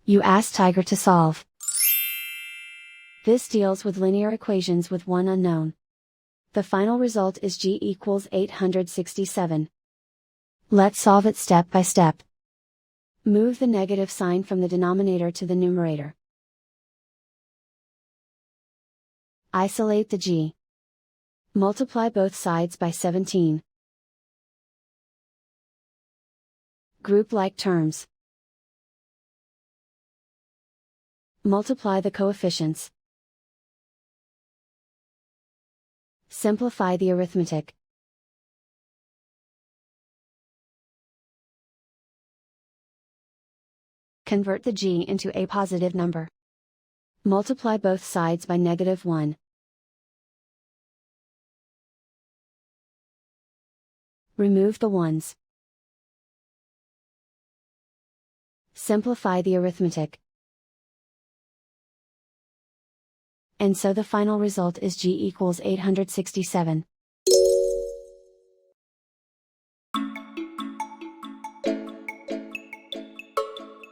You ask Tiger to solve. This deals with linear equations with one unknown. The final result is g equals 867. Let's solve it step by step. Move the negative sign from the denominator to the numerator. Isolate the g. Multiply both sides by 17. Group like terms. Multiply the coefficients. Simplify the arithmetic. Convert the g into a positive number. Multiply both sides by -1. Remove the ones. Simplify the arithmetic. And so the final result is g equals 867.